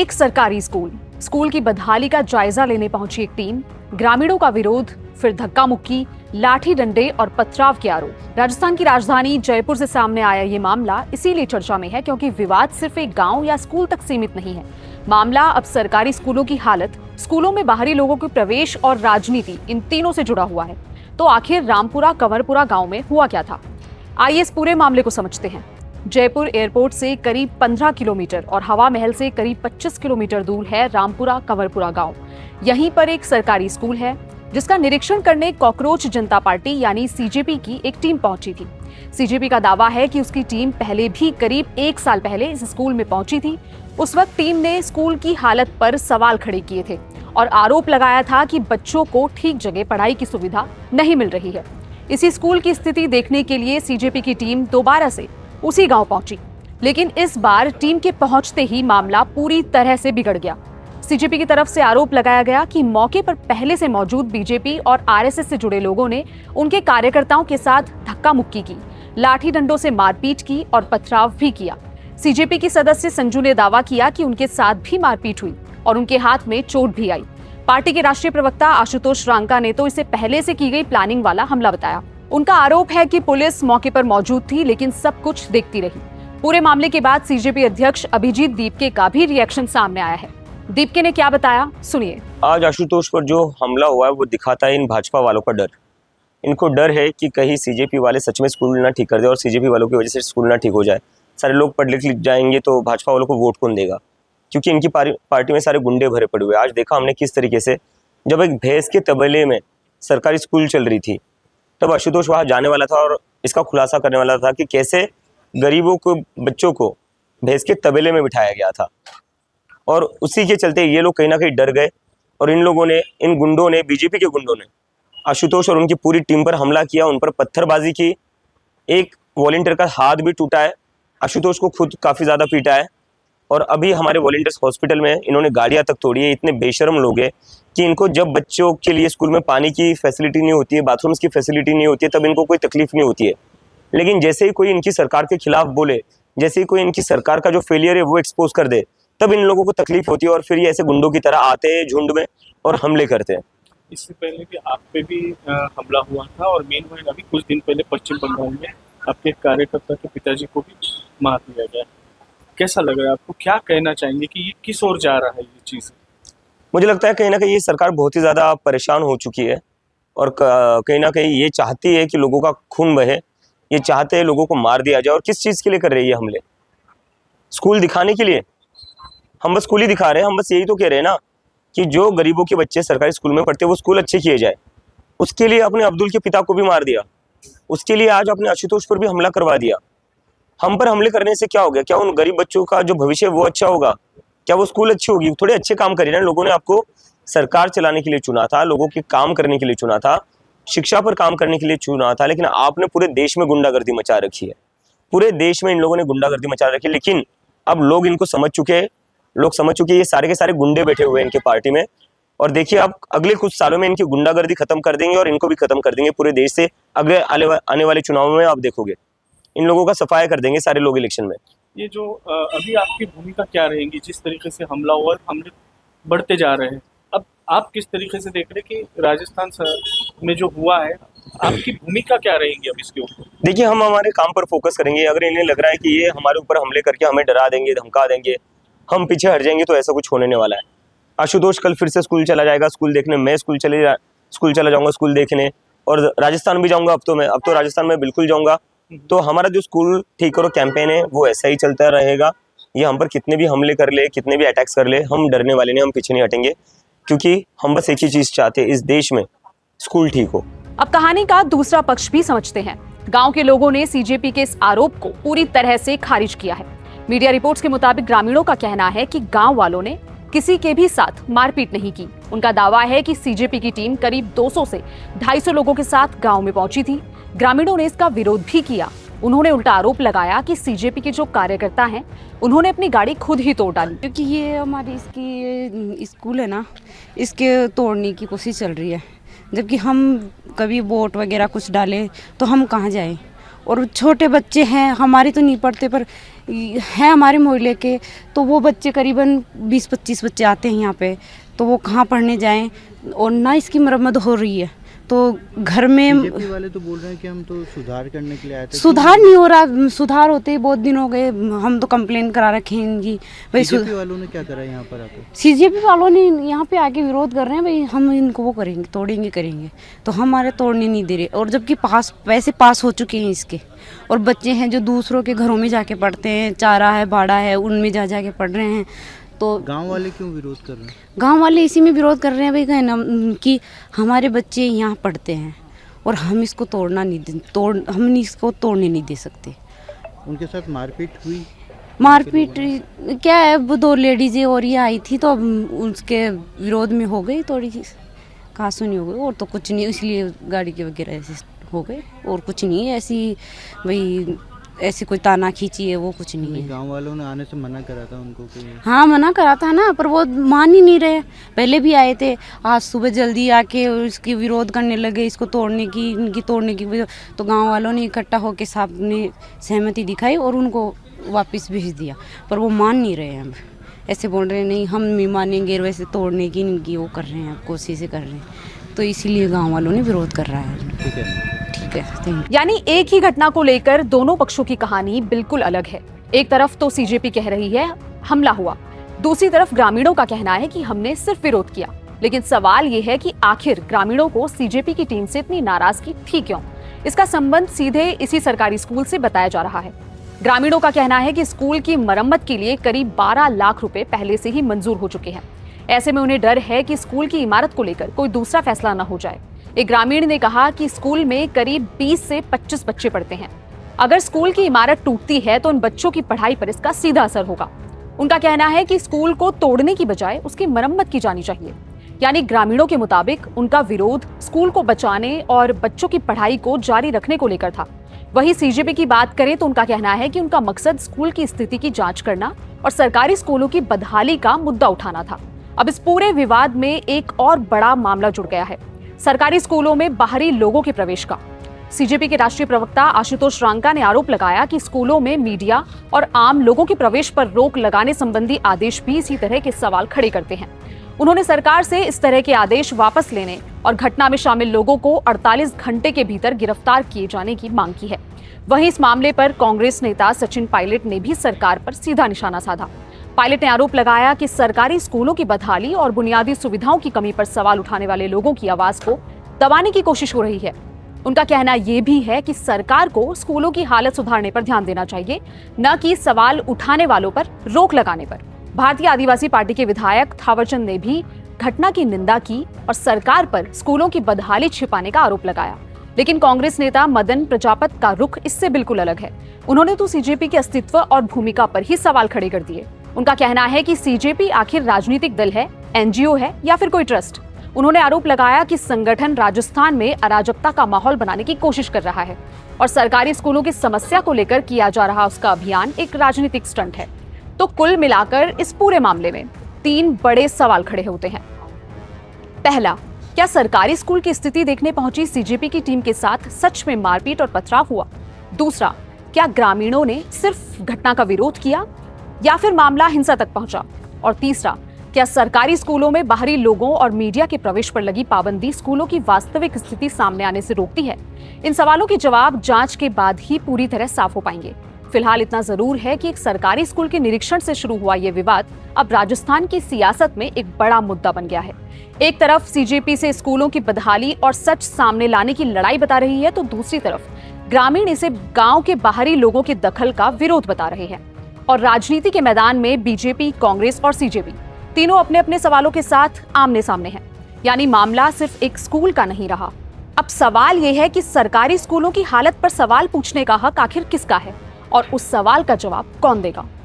एक सरकारी स्कूल की बदहाली का जायजा लेने पहुंची एक टीम, ग्रामीणों का विरोध, फिर धक्का मुक्की, लाठी डंडे और पथराव के आरोप। राजस्थान की राजधानी जयपुर से सामने आया ये मामला इसीलिए चर्चा में है क्योंकि विवाद सिर्फ एक गांव या स्कूल तक सीमित नहीं है। मामला अब सरकारी स्कूलों की हालत, स्कूलों में बाहरी लोगों के प्रवेश और राजनीति, इन तीनों से जुड़ा हुआ है। तो आखिर रामपुरा कंवरपुरा गांव में हुआ क्या था? आइए इस पूरे मामले को समझते हैं। जयपुर एयरपोर्ट से करीब 15 किलोमीटर और हवा महल से करीब 25 किलोमीटर दूर है रामपुरा कंवरपुरा गांव। यहीं पर एक सरकारी स्कूल है जिसका निरीक्षण करने कॉकरोच जनता पार्टी यानी सीजेपी की एक टीम पहुंची थी। सीजेपी का दावा है कि उसकी टीम पहले भी करीब 1 साल पहले इस स्कूल में पहुंची थी। उस वक्त टीम ने स्कूल की हालत पर सवाल खड़े किए थे और आरोप लगाया था कि बच्चों को ठीक जगह पढ़ाई की सुविधा नहीं मिल रही है। इसी स्कूल की स्थिति देखने के लिए सीजेपी की टीम दोबारा से उसी गांव पहुंची, लेकिन इस बार टीम के पहुंचते ही मामला पूरी तरह से बिगड़ गया। सीजेपी की तरफ से आरोप लगाया गया कि मौके पर पहले से मौजूद बीजेपी और आरएसएस से जुड़े लोगों ने उनके कार्यकर्ताओं के साथ धक्का मुक्की की, लाठी डंडों से मारपीट की और पथराव भी किया। सीजेपी की सदस्य संजू ने दावा किया कि उनके साथ भी मारपीट हुई और उनके हाथ में चोट भी आई। पार्टी के राष्ट्रीय प्रवक्ता आशुतोष रांका ने तो इसे पहले से की गई प्लानिंग वाला हमला बताया। उनका आरोप है कि पुलिस मौके पर मौजूद थी लेकिन सब कुछ देखती रही। पूरे मामले के बाद सीजेपी अध्यक्ष अभिजीत दीपके का भी रिएक्शन सामने आया है। दीपके ने क्या बताया, सुनिए। आज आशुतोष पर जो हमला हुआ है वो दिखाता है इन भाजपा वालों का डर। इनको डर है कि कहीं सीजेपी वाले सच में स्कूल ना ठीक कर दे और सीजेपी वालों की वजह से स्कूल ना ठीक हो जाए। सारे लोग पढ़ लिख जाएंगे तो भाजपा वालों को वोट कौन देगा, क्योंकि इनकी पार्टी में सारे गुंडे भरे पड़े हुए। आज देखा हमने किस तरीके से जब एक भैंस के तबेले में सरकारी स्कूल चल रही थी तब आशुतोष वहाँ जाने वाला था और इसका खुलासा करने वाला था कि कैसे गरीबों को, बच्चों को भैंस के तबेले में बिठाया गया था। और उसी के चलते ये लोग कहीं ना कहीं डर गए और इन लोगों ने, इन गुंडों ने, बीजेपी के गुंडों ने आशुतोष और उनकी पूरी टीम पर हमला किया, उन पर पत्थरबाजी की। एक वॉलंटियर का हाथ भी टूटा है, आशुतोष को खुद काफ़ी ज़्यादा पीटा है और अभी हमारे वॉलंटियर्स हॉस्पिटल में इन्होंने गाड़ियाँ तक तोड़ी है। इतने बेशर्म लोग हैं कि इनको जब बच्चों के लिए स्कूल में पानी की फैसिलिटी नहीं होती है, बाथरूम्स की फैसिलिटी नहीं होती है, तब इनको कोई तकलीफ नहीं होती है। लेकिन जैसे ही कोई इनकी सरकार के खिलाफ बोले, जैसे ही कोई इनकी सरकार का जो फेलियर है वो एक्सपोज कर दे, तब इन लोगों को तकलीफ होती है और फिर ये ऐसे गुंडों की तरह आते हैं झुंड में और हमले करते हैं। इससे पहले भी आप पे भी हमला हुआ था और मेन पॉइंट अभी कुछ दिन पहले पश्चिम बंगाल में आपके कार्यकर्ता के पिताजी को भी मार दिया गया। कैसा लग रहा है आपको? क्या कहना चाहेंगे कि ये किस ओर जा रहा है ये चीज़? मुझे लगता है कहीं ना कहीं ये सरकार बहुत ही ज़्यादा परेशान हो चुकी है और कहीं ना कहीं ये चाहती है कि लोगों का खून बहे, ये चाहते हैं लोगों को मार दिया जाए। और किस चीज़ के लिए कर रही है हमले? स्कूल दिखाने के लिए? हम बस स्कूल ही दिखा रहे हैं। हम बस यही तो कह रहे हैं ना कि जो गरीबों के बच्चे सरकारी स्कूल में पढ़ते हैं वो स्कूल अच्छे किए जाए। उसके लिए अपने अब्दुल के पिता को भी मार दिया, उसके लिए आज अपने आशुतोष पर भी हमला करवा दिया। हम पर हमले करने से क्या हो गया? क्या उन गरीब बच्चों का जो भविष्य है वो अच्छा होगा? क्या वो स्कूल अच्छी होगी? थोड़े अच्छे काम करिए ना। लोगों ने आपको सरकार चलाने के लिए चुना था, लोगों के काम करने के लिए चुना था, शिक्षा पर काम करने के लिए चुना था, लेकिन आपने पूरे देश में गुंडागर्दी मचा रखी है। पूरे देश में इन लोगों ने गुंडागर्दी मचा रखी है। लेकिन अब लोग इनको समझ चुके हैं, लोग समझ चुके हैं ये सारे के सारे गुंडे बैठे हुए हैं इनके पार्टी में। और देखिए आप अगले कुछ सालों में इनकी गुंडागर्दी खत्म कर देंगे और इनको भी खत्म कर देंगे पूरे देश से। अगले आने वाले चुनावों में आप देखोगे इन लोगों का सफाया कर देंगे सारे लोग इलेक्शन में। ये जो अभी आपकी भूमिका क्या रहेगी? जिस तरीके से हमला हुआ, हमले बढ़ते जा रहे हैं, अब आप किस तरीके से देख रहे हैं कि राजस्थान में जो हुआ है, आपकी भूमिका क्या रहेगी अब इसके ऊपर? देखिए हम हमारे काम पर फोकस करेंगे। अगर इन्हें लग रहा है कि ये हमारे ऊपर हमले करके हमें डरा देंगे, धमका देंगे, हम पीछे हट जाएंगे, तो ऐसा कुछ होने नहीं वाला है। आशुतोष कल फिर से स्कूल चला जाएगा स्कूल देखने, मैं स्कूल चला जाऊँगा स्कूल देखने, और राजस्थान भी जाऊँगा। अब तो राजस्थान में बिल्कुल जाऊँगा। तो हमारा जो स्कूल ठीक करो कैंपेन है वो ऐसा ही चलता रहेगा। ये हम पर कितने भी हमले कर ले, कितने भी अटैक्स कर ले, हम डरने वाले नहीं, हम पीछे नहीं हटेंगे, क्योंकि हम बस एक ही चीज़ चाहते हैं, इस देश में स्कूल ठीक हो। अब कहानी का दूसरा पक्ष भी समझते हैं। गांव के लोगों ने सीजेपी के इस आरोप को पूरी तरह से खारिज किया है। मीडिया रिपोर्ट्स के मुताबिक ग्रामीणों का कहना है कि गांव वालों ने किसी के भी साथ मारपीट नहीं की। उनका दावा है कि सीजेपी की टीम करीब 200 से 250 लोगों के साथ गांव में पहुंची थी। ग्रामीणों ने इसका विरोध भी किया। उन्होंने उल्टा आरोप लगाया कि सीजेपी के जो कार्यकर्ता हैं उन्होंने अपनी गाड़ी खुद ही तोड़ डाली, क्योंकि ये हमारी इसकी स्कूल है ना, इसके तोड़ने की कोशिश चल रही है। जबकि हम कभी वोट वगैरह कुछ डालें तो हम कहाँ जाएं? और छोटे बच्चे हैं, हमारी तो नहीं पढ़ते, पर हैं हमारे मोहल्ले के, तो वो बच्चे करीबन 20-25 बच्चे आते हैं यहाँ पे, तो वो कहाँ पढ़ने जाएं, और ना इसकी मरम्मत हो रही है। तो घर में बीजेपी वाले तो बोल रहे हैं कि हम तो सुधार करने के लिए आए थे। सुधार नहीं हो रहा, सुधार होते ही बहुत दिन हो गए, हम तो कंप्लेन करा रखे हैं इनकी। भाई बीजेपी वालों ने क्या करा यहाँ पर आके? सीजेपी वालों ने यहाँ पे आके विरोध कर रहे हैं, भाई हम इनको वो करेंगे, तोड़ेंगे करेंगे, तो हमारे तोड़ने नहीं दे रहे। और जबकि पैसे पास हो चुके हैं इसके, और बच्चे हैं जो दूसरों के घरों में जाके पढ़ते हैं, चारा है भाड़ा है, उनमें जा जाके पढ़ रहे हैं। तो गांव वाले क्यों विरोध कर रहे हैं? गांव वाले इसी में विरोध कर रहे हैं भाई, कहना कि हमारे बच्चे यहाँ पढ़ते हैं और हम इसको हम इसको तोड़ने नहीं दे सकते। उनके साथ मारपीट हुई? मारपीट क्या है, वो 2 लेडीजें और ये आई थी, तो अब उसके विरोध में हो गई, थोड़ी कहासुनी हो गई, और तो कुछ नहीं, इसलिए गाड़ी के वगैरह ऐसे हो गए, और कुछ नहीं है। ऐसी कोई ताना खींची है वो कुछ नहीं है। गांव वालों ने आने से मना करा था उनको कि हाँ मना करा था ना, पर वो मान ही नहीं रहे। पहले भी आए थे, आज सुबह जल्दी आके इसकी विरोध करने लगे, इसको इनकी तोड़ने की। तो गांव वालों ने इकट्ठा होकर साहब ने सहमति दिखाई और उनको वापस भेज दिया, पर वो मान नहीं रहे हैं। ऐसे बोल रहे हैं नहीं हम नहीं मानेंगे, वैसे तोड़ने की इनकी वो कर रहे हैं, कोशिशें कर रहे हैं, तो इसीलिए गाँव वालों ने विरोध कर रहा है। ठीक है। यानी एक ही घटना को लेकर दोनों पक्षों की कहानी बिल्कुल अलग है। एक तरफ तो सीजेपी कह रही है हमला हुआ, दूसरी तरफ ग्रामीणों का कहना है कि हमने सिर्फ विरोध किया। लेकिन सवाल ये है कि आखिर ग्रामीणों को सीजेपी की टीम से इतनी नाराजगी थी क्यों? इसका संबंध सीधे इसी सरकारी स्कूल से बताया जा रहा है। ग्रामीणों का कहना है कि स्कूल की मरम्मत के लिए करीब 12 लाख रुपए पहले से ही मंजूर हो चुके हैं। ऐसे में उन्हें डर है कि स्कूल की इमारत को लेकर कोई दूसरा फैसला न हो जाए। एक ग्रामीण ने कहा कि स्कूल में करीब 20 से 25 बच्चे पढ़ते हैं। अगर स्कूल की इमारत टूटती है तो उन बच्चों की पढ़ाई पर इसका सीधा असर होगा। उनका कहना है कि स्कूल को तोड़ने की बजाय उसकी मरम्मत की जानी चाहिए। यानी ग्रामीणों के मुताबिक उनका विरोध स्कूल को बचाने और बच्चों की पढ़ाई को जारी रखने को लेकर था। वहीं सीजेपी की बात करें तो उनका कहना है कि उनका मकसद स्कूल की स्थिति की जांच करना और सरकारी स्कूलों की बदहाली का मुद्दा उठाना था। अब इस पूरे विवाद में एक और बड़ा मामला जुड़ गया है, सरकारी स्कूलों में बाहरी लोगों के प्रवेश का। सीजेपी के राष्ट्रीय प्रवक्ता आशुतोष रांका ने आरोप लगाया कि स्कूलों में मीडिया और आम लोगों के प्रवेश पर रोक लगाने संबंधी आदेश भी इसी तरह के सवाल खड़े करते हैं। उन्होंने सरकार से इस तरह के आदेश वापस लेने और घटना में शामिल लोगों को 48 घंटे के भीतर गिरफ्तार किए जाने की मांग की है। वहीं इस मामले पर कांग्रेस नेता सचिन पायलट ने भी सरकार पर सीधा निशाना साधा। पायलट ने आरोप लगाया कि सरकारी स्कूलों की बदहाली और बुनियादी सुविधाओं की कमी पर सवाल उठाने वाले लोगों की आवाज को दबाने की कोशिश हो रही है। उनका कहना यह भी है कि सरकार को स्कूलों की हालत सुधारने पर ध्यान देना चाहिए, न कि सवाल उठाने वालों पर रोक लगाने पर। भारतीय आदिवासी पार्टी के विधायक थावरचंद ने भी घटना की निंदा की और सरकार पर स्कूलों की बदहाली छिपाने का आरोप लगाया। लेकिन कांग्रेस नेता मदन प्रजापत का रुख इससे बिल्कुल अलग है। उन्होंने तो सीजेपी के अस्तित्व और भूमिका पर ही सवाल खड़े कर दिए। उनका कहना है कि सीजेपी आखिर राजनीतिक दल है, एनजीओ है या फिर कोई ट्रस्ट। उन्होंने आरोप लगाया कि संगठन राजस्थान में अराजकता का माहौल बनाने की कोशिश कर रहा है और सरकारी स्कूलों की समस्या को लेकर किया जा रहा उसका अभियान एक राजनीतिक स्टंट है। तो कुल मिलाकर इस पूरे मामले में 3 बड़े सवाल खड़े होते हैं। पहला, क्या सरकारी स्कूल की स्थिति देखने पहुंची सीजेपी की टीम के साथ सच में मारपीट और पथराव हुआ? दूसरा, क्या ग्रामीणों ने सिर्फ घटना का विरोध किया या फिर मामला हिंसा तक पहुंचा? और तीसरा, क्या सरकारी स्कूलों में बाहरी लोगों और मीडिया के प्रवेश पर लगी पाबंदी स्कूलों की वास्तविक स्थिति सामने आने से रोकती है? इन सवालों के जवाब जांच के बाद ही पूरी तरह साफ हो पाएंगे। फिलहाल इतना जरूर है कि एक सरकारी स्कूल के निरीक्षण से शुरू हुआ ये विवाद अब राजस्थान की सियासत में एक बड़ा मुद्दा बन गया है। एक तरफ सीजेपी से स्कूलों की बदहाली और सच सामने लाने की लड़ाई बता रही है, तो दूसरी तरफ ग्रामीण इसे गांव के बाहरी लोगों के दखल का विरोध बता रहे हैं। और राजनीति के मैदान में बीजेपी, कांग्रेस और सीजेपी तीनों अपने अपने सवालों के साथ आमने सामने हैं। यानी मामला सिर्फ एक स्कूल का नहीं रहा। अब सवाल यह है कि सरकारी स्कूलों की हालत पर सवाल पूछने का हक आखिर किसका है और उस सवाल का जवाब कौन देगा?